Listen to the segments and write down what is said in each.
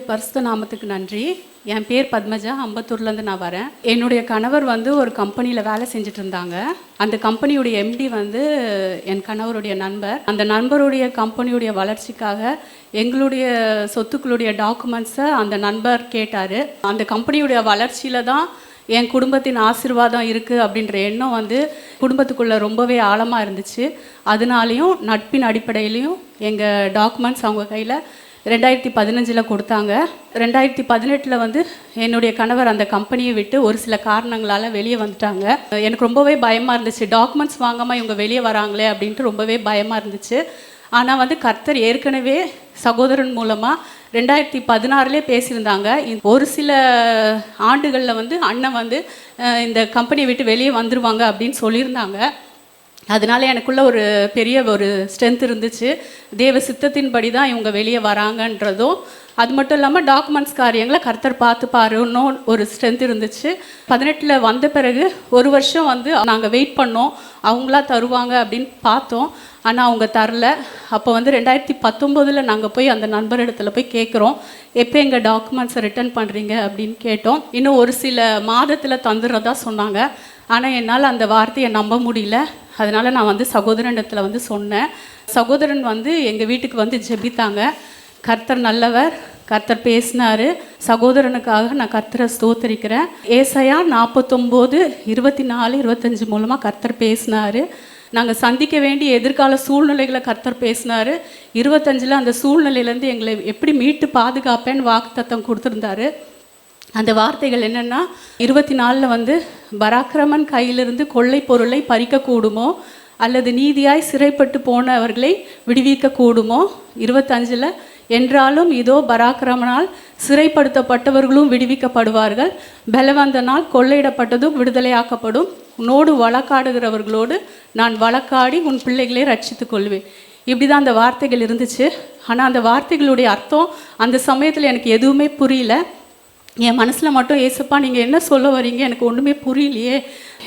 பரிசுத்த நாமத்துக்கு நன்றி. என் பேர் பத்மஜா, அம்பத்தூர்லேருந்து நான் வரேன். என்னுடைய கணவர் வந்து ஒரு கம்பெனியில் வேலை செஞ்சுட்டு இருந்தாங்க. அந்த கம்பெனியுடைய எம்டி வந்து என் கணவருடைய நண்பர். அந்த நண்பருடைய கம்பெனியுடைய வளர்ச்சிக்காக எங்களுடைய சொத்துக்களுடைய டாக்குமெண்ட்ஸை அந்த நண்பர் கேட்டார். அந்த கம்பெனியுடைய வளர்ச்சியில் தான் என் குடும்பத்தின் ஆசீர்வாதம் இருக்குது அப்படின்ற எண்ணம் வந்து குடும்பத்துக்குள்ளே ரொம்பவே ஆழமாக இருந்துச்சு. அதனாலையும் நட்பின் அடிப்படையிலையும் எங்கள் டாக்குமெண்ட்ஸ் அவங்க கையில் 2015 கொடுத்தாங்க. 2018 வந்து என்னுடைய கணவர் அந்த கம்பெனியை விட்டு ஒரு சில காரணங்களால் வெளியே வந்துட்டாங்க. எனக்கு ரொம்பவே பயமாக இருந்துச்சு. டாக்குமெண்ட்ஸ் வாங்காமல் இவங்க வெளியே வராங்களே அப்படின்ட்டு ரொம்பவே பயமாக இருந்துச்சு. ஆனால் வந்து கர்த்தர் ஏற்கனவே சகோதரன் மூலமாக 2016 பேசியிருந்தாங்க. ஒரு சில ஆண்டுகளில் வந்து அண்ணன் வந்து இந்த கம்பெனியை விட்டு வெளியே வந்துடுவாங்க அப்படின்னு சொல்லியிருந்தாங்க. அதனால எனக்குள்ள ஒரு பெரிய ஒரு ஸ்ட்ரென்த் இருந்துச்சு. தேவ சித்தத்தின்படி தான் இவங்க வெளியே வராங்கன்றதும், அது மட்டும் இல்லாமல் டாக்குமெண்ட்ஸ் காரியங்களை கர்த்தர் பார்த்து பாருன்னு ஒரு ஸ்ட்ரென்த் இருந்துச்சு. 18 வந்த பிறகு ஒரு வருஷம் வந்து நாங்கள் வெயிட் பண்ணோம், அவங்களா தருவாங்க அப்படின்னு பார்த்தோம். ஆனால் அவங்க தரல. அப்போ வந்து 2019 நாங்கள் போய் அந்த நண்பர் இடத்துல போய் கேட்குறோம், எப்போ எங்கள் டாக்குமெண்ட்ஸை ரிட்டர்ன் பண்ணுறீங்க அப்படின்னு கேட்டோம். இன்னும் ஒரு சில மாதத்தில் தந்துடுறதா சொன்னாங்க. ஆனால் என்னால் அந்த வார்த்தையை நம்ப முடியல. அதனால் நான் வந்து சகோதரனிடத்தில் வந்து சொன்னேன். சகோதரன் வந்து எங்கள் வீட்டுக்கு வந்து ஜெபித்தாங்க. கர்த்தர் நல்லவர், கர்த்தர் பேசினார். சகோதரனுக்காக நான் கர்த்தரை ஸ்தோத்தரிக்கிறேன். ஏசாயா 49:24-25 மூலமாக கர்த்தர் பேசினார். நாங்கள் சந்திக்க வேண்டிய எதிர்கால சூழ்நிலைகளை கர்த்தர் பேசினார். 25 அந்த சூழ்நிலையிலேருந்து எங்களை எப்படி மீட்டு பாதுகாப்பேன்னு வாக்குத்தத்தம் கொடுத்துருந்தாரு. அந்த வார்த்தைகள் என்னென்னா, 24 வந்து பராக்கிரமன் கையிலிருந்து கொள்ளை பொருளை பறிக்கக்கூடுமோ அல்லது நீதியாய் சிறைப்பட்டு போனவர்களை விடுவிக்கக்கூடுமோ. 25 என்றாலும் இதோ பராக்கிரமனால் சிறைப்படுத்தப்பட்டவர்களும் விடுவிக்கப்படுவார்கள், பலவந்தனால் கொள்ளையிடப்பட்டதும் விடுதலையாக்கப்படும், உன்னோடு வழக்காடுகிறவர்களோடு நான் வழக்காடி உன் பிள்ளைகளை ரட்சித்துக் கொள்வேன். இப்படி தான் அந்த வார்த்தைகள் இருந்துச்சு. ஆனால் அந்த வார்த்தைகளுடைய அர்த்தம் அந்த சமயத்தில் எனக்கு எதுவுமே புரியல. என் மனசில் மட்டும், ஏசப்பா நீங்கள் என்ன சொல்ல வரீங்க, எனக்கு ஒன்றுமே புரியலையே,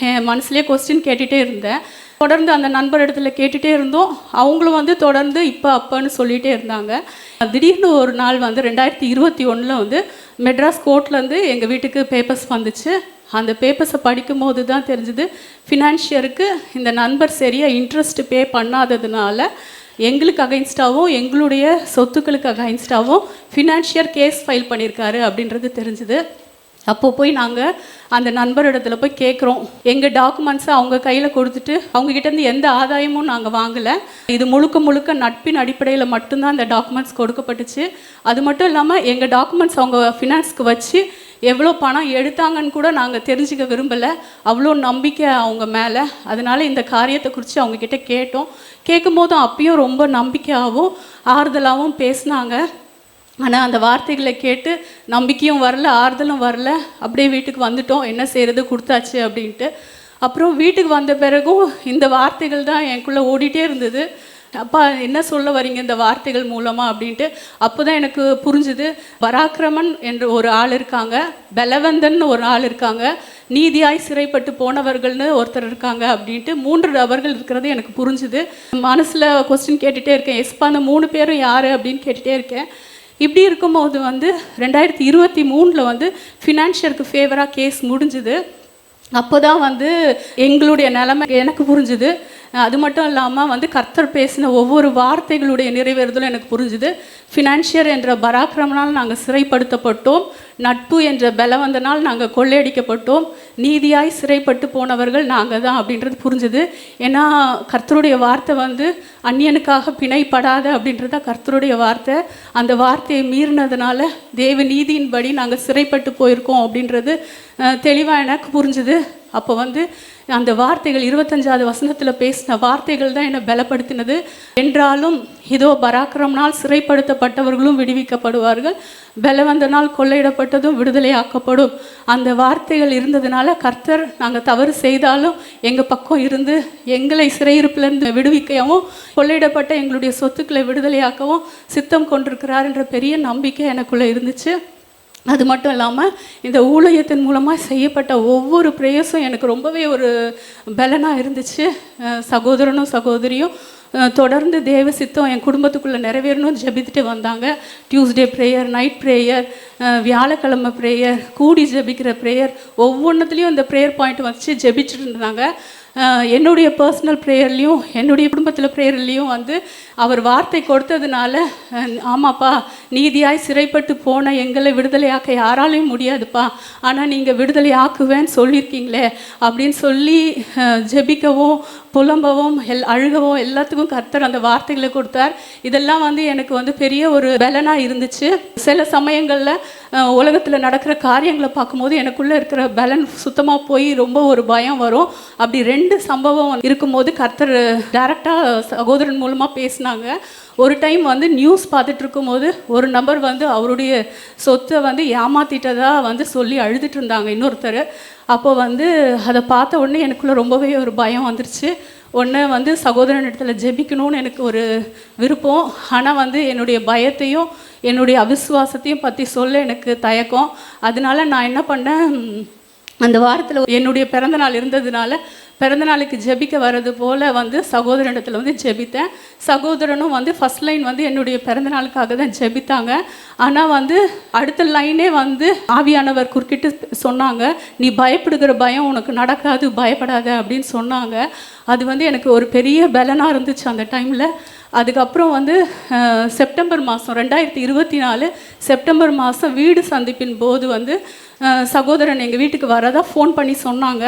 என் மனசுலேயே கொஸ்டின் கேட்டுகிட்டே இருந்தேன். தொடர்ந்து அந்த நண்பர் இடத்துல கேட்டுகிட்டே இருந்தோம். அவங்களும் வந்து தொடர்ந்து இப்போ அப்பன்னு சொல்லிகிட்டே இருந்தாங்க. திடீர்னு ஒரு நாள் வந்து 2021 வந்து மெட்ராஸ் கோர்ட்லேருந்து எங்கள் வீட்டுக்கு பேப்பர்ஸ் வந்துச்சு. அந்த பேப்பர்ஸை படிக்கும் போது தான் தெரிஞ்சுது, ஃபினான்ஷியருக்கு இந்த நண்பர் சரியாக இன்ட்ரெஸ்ட் பே பண்ணாததுனால எங்களுக்கு அகைன்ஸ்டாகவும் எங்களுடைய சொத்துக்களுக்கு அகைன்ஸ்டாகவும் ஃபினான்ஷியர் கேஸ் ஃபைல் பண்ணியிருக்காரு அப்படின்றது தெரிஞ்சுது. அப்போது போய் நாங்கள் அந்த நண்பரிடத்துல போய் கேட்குறோம். எங்கள் டாக்குமெண்ட்ஸை அவங்க கையில் கொடுத்துட்டு அவங்ககிட்டேருந்து எந்த ஆதாயமும் நாங்கள் வாங்கலை. இது முழுக்க முழுக்க நட்பின் அடிப்படையில் மட்டும்தான் அந்த டாக்குமெண்ட்ஸ் கொடுக்கப்பட்டுச்சு. அது மட்டும் இல்லாமல் எங்கள் டாக்குமெண்ட்ஸ் அவங்க ஃபினான்ஸ்க்கு வச்சு எவ்வளோ பணம் எடுத்தாங்கன்னு கூட நாங்கள் தெரிஞ்சுக்க விரும்பலை. அவ்வளோ நம்பிக்கை அவங்க மேலே. அதனால் இந்த காரியத்தை குறித்து அவங்கக்கிட்ட கேட்டோம். கேட்கும் போதும் அப்பயும் ரொம்ப நம்பிக்கையாகவும் ஆறுதலாகவும் பேசினாங்க. ஆனால் அந்த வார்த்தைகளை கேட்டு நம்பிக்கையும் வரல, ஆறுதலும் வரல. அப்படியே வீட்டுக்கு வந்துட்டோம். என்ன செய்கிறது, கொடுத்தாச்சு அப்படின்ட்டு. அப்புறம் வீட்டுக்கு வந்த பிறகும் இந்த வார்த்தைகள் தான் எனக்குள்ளே ஓடிட்டே இருந்தது. அப்பா என்ன சொல்ல வரீங்க இந்த வார்த்தைகள் மூலமாக அப்படின்ட்டு. அப்போ தான் எனக்கு புரிஞ்சுது, பராக்கிரமன் என்ற ஒரு ஆள் இருக்காங்க, பலவந்தன் ஒரு ஆள் இருக்காங்க, நீதியாய் சிறைப்பட்டு போனவர்கள்னு ஒருத்தர் இருக்காங்க அப்படின்ட்டு 3 நபர்கள் இருக்கிறது எனக்கு புரிஞ்சுது. மனசில் கொஸ்டின் கேட்டுகிட்டே இருக்கேன், எஸ்பா அந்த 3 பேரும் யார் அப்படின்னு கேட்டுகிட்டே இருக்கேன். இப்படி இருக்கும்போது வந்து 2023 வந்து ஃபினான்ஷியருக்கு ஃபேவராக கேஸ் முடிஞ்சுது. அப்போ தான் வந்து எங்களுடைய நிலைமை எனக்கு புரிஞ்சுது. அது மட்டும் இல்லாமல் வந்து கர்த்தர் பேசின ஒவ்வொரு வார்த்தைகளுடைய நிறைவேறுதலும் எனக்கு புரிஞ்சுது. ஃபினான்ஷியர் என்ற பராக்கிரமனால் நாங்கள் சிறைப்படுத்தப்பட்டோம், நட்பு என்ற பலவந்தனால் நாங்கள் கொள்ளையடிக்கப்பட்டோம், நீதியாய் சிறைப்பட்டு போனவர்கள் நாங்கள் தான் அப்படின்றது புரிஞ்சுது. ஏன்னா கர்த்தருடைய வார்த்தை வந்து அந்நியனுக்காக பிணைப்படாத அப்படின்றத கர்த்தருடைய வார்த்தை. அந்த வார்த்தையை மீறினதுனால தேவ நீதியின்படி நாங்கள் சிறைப்பட்டு போயிருக்கோம் அப்படின்றது தெளிவாக எனக்கு புரிஞ்சுது. அப்போ வந்து அந்த வார்த்தைகள் 25வது வசனத்தில் பேசின வார்த்தைகள் தான் என்னை பலப்படுத்தினது. என்றாலும் இதோ பராக்கிரமனால் சிறைப்படுத்தப்பட்டவர்களும் விடுவிக்கப்படுவார்கள், பலவந்தனால் கொள்ளையிடப்பட்டதும் விடுதலையாக்கப்படும். அந்த வார்த்தைகள் இருந்ததுனால கர்த்தர் நாங்கள் தவறு செய்தாலும் எங்கள் பக்கம் இருந்து எங்களை சிறையிருப்பிலிருந்து விடுவிக்கவும் கொள்ளையிடப்பட்ட எங்களுடைய சொத்துக்களை விடுதலையாக்கவும் சித்தம் கொண்டிருக்கிறார் என்ற பெரிய நம்பிக்கை எனக்குள்ளே இருந்துச்சு. அது மட்டும் இல்லாமல் இந்த ஊழியத்தின் மூலமாக செய்யப்பட்ட ஒவ்வொரு பிரேயர்ஸும் எனக்கு ரொம்பவே ஒரு பலனாக இருந்துச்சு. சகோதரனும் சகோதரியும் தொடர்ந்து தேவ சித்தம் என் குடும்பத்துக்குள்ளே நிறைவேறணும்னு ஜெபித்துட்டு வந்தாங்க. டியூஸ்டே ப்ரேயர், நைட் ப்ரேயர், வியாழக்கிழமை ப்ரேயர், கூடி ஜெபிக்கிற ப்ரேயர், ஒவ்வொன்றத்துலேயும் இந்த ப்ரேயர் பாயிண்ட் வச்சு ஜெபிச்சுட்டு இருந்தாங்க. என்னுடைய பர்சனல் ப்ரேயர்லேயும் என்னுடைய குடும்பத்தில் ப்ரேயர்லேயும் வந்து அவர் வார்த்தை கொடுத்ததுனால, ஆமாப்பா, நீதியாய் சிறைப்பட்டு போன எங்களை விடுதலையாக்க யாராலையும் முடியாதுப்பா, ஆனால் நீங்கள் விடுதலை ஆக்குவேன்னு சொல்லியிருக்கீங்களே அப்படின்னு சொல்லி ஜெபிக்கவும் புலம்பவும் அழுகவும் எல்லாத்துக்கும் கர்த்தர் அந்த வார்த்தைகளை கொடுத்தார். இதெல்லாம் வந்து எனக்கு வந்து பெரிய ஒரு பலனாக இருந்துச்சு. சில சமயங்களில் உலகத்தில் நடக்கிற காரியங்களை பார்க்கும்போது எனக்குள்ளே இருக்கிற பலன் சுத்தமாக போய் ரொம்ப ஒரு பயம் வரும். அப்படி 2 சம்பவம் இருக்கும்போது கர்த்தர் டைரெக்டாக சகோதரன் மூலமாக பேசினாங்க. ஒரு டைம் வந்து நியூஸ் பார்த்துட்டு இருக்கும்போது ஒரு நபர் வந்து அவருடைய சொத்தை வந்து ஏமாற்றிட்டதா வந்து சொல்லி அழுதுட்டு இருந்தாங்க இன்னொருத்தர். அப்போ வந்து அதை பார்த்த உடனே எனக்குள்ளே ரொம்பவே ஒரு பயம் வந்துருச்சு. ஒன்று வந்து சகோதரன் இடத்துல ஜெபிக்கணும்னு எனக்கு ஒரு விருப்பம். ஆனால் வந்து என்னுடைய பயத்தையும் என்னுடைய அவிசுவாசத்தையும் பற்றி சொல்ல எனக்கு தயக்கம். அதனால நான் என்ன பண்ணேன், அந்த வாரத்தில் என்னுடைய பிறந்தநாள் இருந்ததுனால பிறந்தநாளுக்கு ஜெபிக்க வர்றது போல் வந்து சகோதரனிடத்தில் வந்து ஜெபித்தேன். சகோதரனும் வந்து ஃபஸ்ட் லைன் வந்து என்னுடைய பிறந்தநாளுக்காக தான் ஜெபித்தாங்க. ஆனால் வந்து அடுத்த லைனே வந்து ஆவியானவர் குறுக்கிட்டு சொன்னாங்க, நீ பயப்படுகிற பயம் உனக்கு நடக்காது, பயப்படாத அப்படின்னு சொன்னாங்க. அது வந்து எனக்கு ஒரு பெரிய பலனாக இருந்துச்சு அந்த டைமில். அதுக்கப்புறம் வந்து செப்டம்பர் மாதம் 2024 செப்டம்பர் மாதம் வீடு சந்திப்பின் போது வந்து சகோதரன் எங்கள் வீட்டுக்கு வரதா ஃபோன் பண்ணி சொன்னாங்க.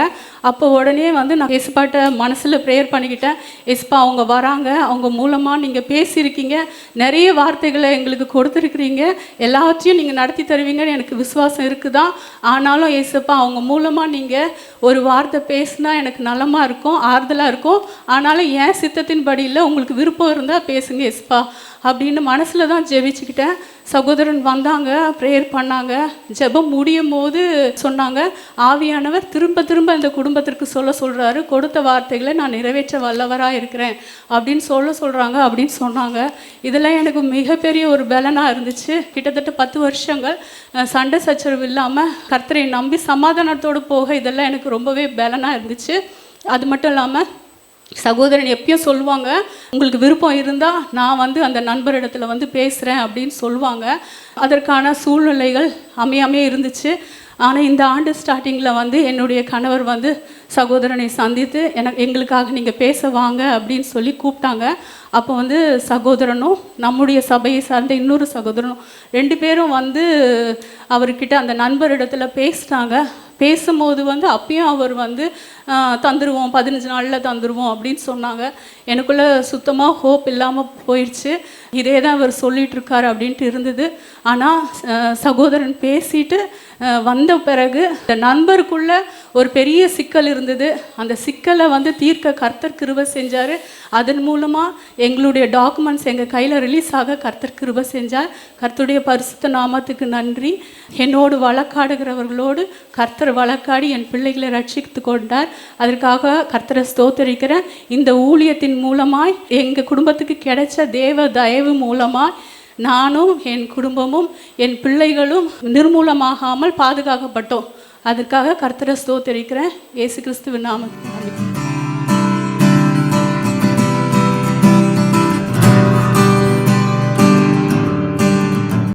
அப்போ உடனே வந்து நான் எஸ்பாட்ட மனசில் ப்ரேயர் பண்ணிக்கிட்டேன். எஸ்பா, அவங்க வராங்க, அவங்க மூலமாக நீங்கள் பேசியிருக்கீங்க, நிறைய வார்த்தைகளை எங்களுக்கு கொடுத்துருக்குறீங்க, எல்லாத்தையும் நீங்கள் நடத்தி தருவீங்கன்னு எனக்கு விசுவாசம் இருக்குதான். ஆனாலும் ஏசப்பா, அவங்க மூலமாக நீங்கள் ஒரு வார்த்தை பேசினா எனக்கு நலமாக இருக்கும், ஆறுதலாக இருக்கும். ஆனாலும் என் சித்தத்தின் படி இல்லை, உங்களுக்கு விருப்பம் இருந்தால் பேசுங்க எஸ்பா அப்படின்னு மனசில் தான் ஜெபிச்சுக்கிட்டேன். சகோதரன் வந்தாங்க, ப்ரேயர் பண்ணாங்க. ஜெபம் முடியும் போது சொன்னாங்க, ஆவியானவர் திரும்ப திரும்ப இந்த குடும்பத்திற்கு சொல்கிறாரு, கொடுத்த வார்த்தைகளை நான் நிறைவேற்ற வல்லவராக இருக்கிறேன் அப்படின்னு சொல்கிறாங்க அப்படின்னு சொன்னாங்க. இதெல்லாம் எனக்கு மிகப்பெரிய ஒரு பலனாக இருந்துச்சு. கிட்டத்தட்ட 10 வருஷங்கள் சண்டை சச்சரவு இல்லாமல் கர்த்தரை நம்பி சமாதானத்தோடு போக இதெல்லாம் எனக்கு ரொம்பவே பலனாக இருந்துச்சு. அது மட்டும் இல்லாமல் சகோதரன் எப்பயும் சொல்லுவாங்க, உங்களுக்கு விருப்பம் இருந்தால் நான் வந்து அந்த நண்பரிடத்துல வந்து பேசுகிறேன் அப்படின்னு சொல்லுவாங்க. அதற்கான சூழ்நிலைகள் அமையாமே இருந்துச்சு. ஆனால் இந்த ஆண்டு ஸ்டார்டிங்கில் வந்து என்னுடைய கணவர் வந்து சகோதரனை சந்தித்து எங்களுக்காக நீங்கள் பேச வாங்க அப்படின்னு சொல்லி கூப்பிட்டாங்க. அப்போ வந்து சகோதரனும் நம்முடைய சபையை சார்ந்த இன்னொரு சகோதரனும் 2 பேரும் வந்து அவர்கிட்ட அந்த நண்பரிடத்துல பேசினாங்க. பேசும்போது வந்து அப்பயும் அவர் வந்து தந்துடுவோம், 15 நாளில் தந்துடுவோம் அப்படின்னு சொன்னாங்க. எனக்குள்ளே சுத்தமாக ஹோப் இல்லாமல் போயிடுச்சு. இதே தான் அவர் சொல்லிகிட்ருக்காரு அப்படின்ட்டு இருந்தது. ஆனால் சகோதரன் பேசிட்டு வந்த பிறகு இந்த நண்பருக்குள்ளே ஒரு பெரிய சிக்கல் இருந்தது. அந்த சிக்கலை வந்து தீர்க்க கர்த்தர் கிருபை செஞ்சார். அதன் மூலமாக எங்களுடைய டாக்குமெண்ட்ஸ் எங்கள் கையில் ரிலீஸ் ஆக கர்த்தர் கிருபை செஞ்சார். கர்த்தருடைய பரிசுத்த நாமத்துக்கு நன்றி. என்னோடு வழக்காடுகிறவர்களோடு கர்த்தர் வழக்காடி என் பிள்ளைகளை ரட்சித்து கொண்டார். அதற்காக கர்த்தரை ஸ்தோத்தரிக்கிறேன். இந்த ஊழியத்தின் மூலமாய் எங்கள் குடும்பத்துக்கு கிடைச்ச தேவ தயவு மூலமாய் நானும் என் குடும்பமும் என் பிள்ளைகளும் நிர்மூலமாகாமல் பாதுகாக்கப்பட்டோம். அதற்காக கர்த்தரை ஸ்தோத்தரிக்கிறேன். இயேசு கிறிஸ்துவின் நாமத்தில்.